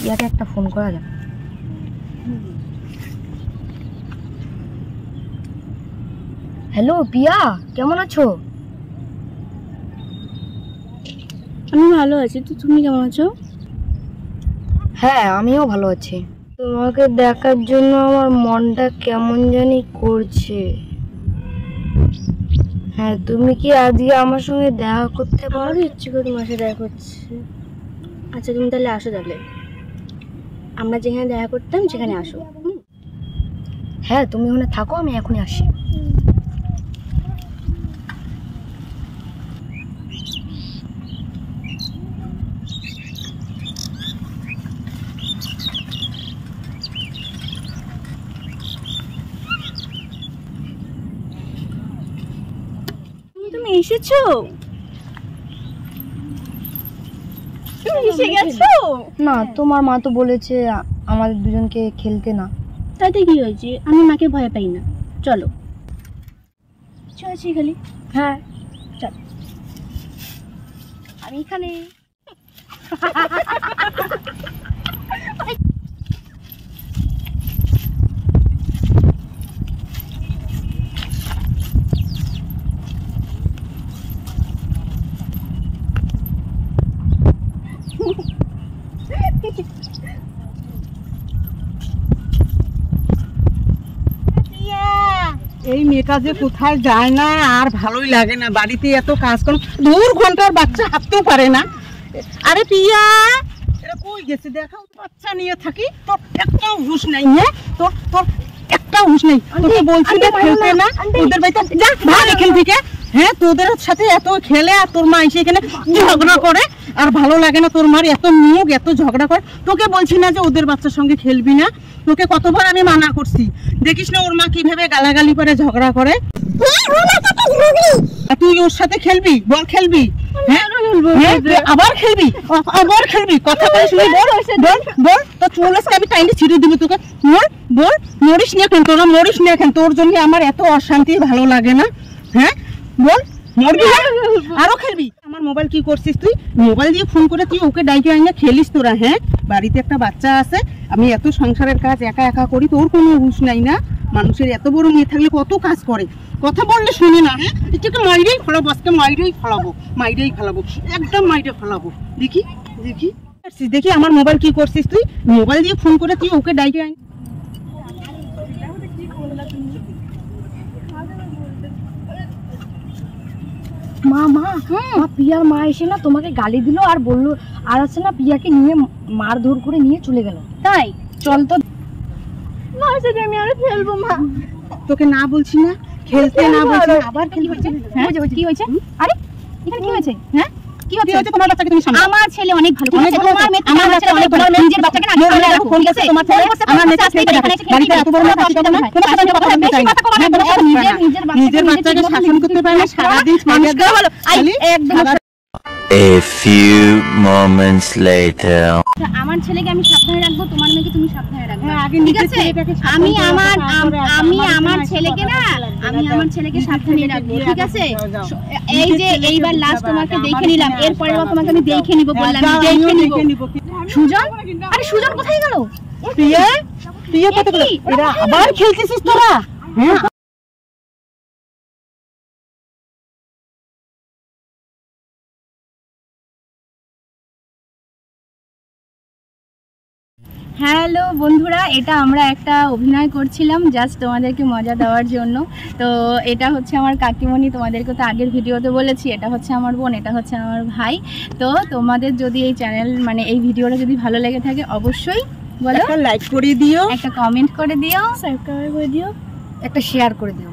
ইয়াকে একটা ফোন করা যাক। হ্যালো পিয়া, কেমন আছো? আমি ভালো আছি, তো তুমি কেমন আছো? হ্যাঁ আমিও ভালো আছি। তোমাকে দেখার জন্য আমার মনটা কেমন জানি করছে। হ্যাঁ তুমি কি আজকে আমার সঙ্গে দেখা করতে পারো? আমারও ইচ্ছে করে তোমার সাথে দেখা করছে। আচ্ছা তুমি তাহলে আসো, তাহলে আমরা যেখানে দেখা করতাম সেখানে আসো। হ্যাঁ তুমি ওখানে থাকো, আমি এখনই আসি। তুমি এসেছো? তুমি এসে গেছো? না তোমার মা তো বলেছে আমাদের দুজনকে খেলতে না। তাতে কি হয়েছে? আমি মাকে ভয় পাই না, চলো। চলেছি খালি। হ্যাঁ চল, আমি এখানে। এই মেয়েটা যে কোথায় যায় না, আর ভালোই লাগে না। বাড়িতে এত কাজ করো, 2 ঘন্টার বাচ্চা হাঁটতেও পারে না। আরে পিয়া, এরা কই গেছে দেখাও। বাচ্চা নিয়ে থাকি, তোর একটাও হুঁশ নাই। হ্যাঁ তোর তোর একটাও হুঁশ নেই। তোকে বলছি না খেলতে না, তোদের বাড়িতে যা ভাগ এখান থেকে। হ্যাঁ তোদের সাথে এত খেলে আর তোর মা এসে এখানে ঝগড়া করে, আর ভালো লাগে না। তোর মার এত মুখ, এত ঝগড়া করে। তোকে বলছি না যে ওদের বাচ্চার সঙ্গে খেলবি না? তোকে কতবার আমি মানা করছি। দেখিস না ওর মা কিভাবে গালাগালি করে ঝগড়া করে। তুই ওর সাথে খেলবি? বল খেলবি? আবার খেলবি? আবার খেলবি? কথা বলিস না? বল বল, তো চুল আজকে আমি টাইমে ছিঁড়ে দিব তোকে। বল বল, মরিস না কেন? তোরা মরিস না কেন? তোর জন্য আমার এত অশান্তি, ভালো লাগে না। হ্যাঁ বল, মরবি না? আরো খেলবি? আমার মোবাইল কি করছিস তুই? মোবাইল দিয়ে ফোন করে তুই ওকে ডাইকে আইনা খেলিস তোরা? হ্যাঁ বাড়িতে একটা বাচ্চা আছে, আমি এত সংসারের কাজ একা একা করি, তোর কোনো হুঁশ নাই না? মানুষের এত বড় মেয়ে থাকলে কত কাজ করে, কথা বললে শুনে না। হ্যাঁ এটাকে মাইরেই ফেলাবো, আজকে মাইরেই ফেলাবো, মাইরেই ফেলাবো, একদম মাইরে ফেলাবো। দেখি দেখি দেখি আমার মোবাইল কি করছিস তুই? মোবাইল দিয়ে ফোন করে তুই ওকে ডাইকে আইনা। মা মা মা, পিয়ার মা এসে না তোমাকে গালি দিল আর বললো, আর আছে না পিয়াকে নিয়ে মারধর করে নিয়ে চলে গেল। তাই? চল তো। মার সাথে আমি আর খেলবো। মা তোকে না বলছি না খেলতে, না বলছি আবার খেলতে হচ্ছে। হ্যাঁ কি হয়েছে? আরে এখানে কি হয়েছে? হ্যাঁ কি হচ্ছে? তোমার বাচ্চাকে তুমি সামলাও। আমার ছেলে অনেক ভালো, অনেক ভালো। তোমার মেয়ে, আমার বাচ্চা অনেক ভালো। নিজের বাচ্চাকে না আগে রাখো। ফোন গেছে তোমার ছেলে, আমার মেয়েটা খেলতে যাবে। বাড়িতে এত বড় মাথা শিখাতে না, তোমার সাথে কথা বলতে চাই না। নিজের বাচ্চাকে শাসন করতে পারে না, সারা দিন মানুষ করে বলো। একদম। A few moments later. আমার ছেলেকে আমি সাবধানে রাখবো, তোমার মেয়েকে তুমি সাবধানে রাখবে। হ্যাঁ, আগে ঠিক নিজের আছে? ছেলেটাকে সাবধানে আমি রাখো, আমার তারপরে আমি আমার আমার ছেলে ছেলেকে না, আমি আমার ছেলেকে সাবধানে রাখবো। ঠিক আছে? এই যে এইবার লাস্ট তোমাকে দেখে নিলাম, এরপরের বার তোমাকে আমি দেখে নিব বললাম, দেখে নিব। সুজন, আরে সুজন কোথায় গেল? প্রিয়া, প্রিয়া কত গেল? এরা আবার খেলতেছিস তোরা? হ্যাঁ হ্যালো বন্ধুরা, এটা আমরা একটা অভিনয় করছিলাম জাস্ট তোমাদেরকে মজা দেওয়ার জন্য। তো এটা হচ্ছে আমার কাকিমণি, তোমাদেরকে তো আগের ভিডিওতে বলেছি, এটা হচ্ছে আমার বোন, এটা হচ্ছে আমার ভাই। তো তোমাদের যদি এই চ্যানেল মানে এই ভিডিওটা যদি ভালো লেগে থাকে অবশ্যই বলো, একটা লাইক করে দিও, একটা কমেন্ট করে দিও, সাবস্ক্রাইব করে দিও, একটা শেয়ার করে দিও।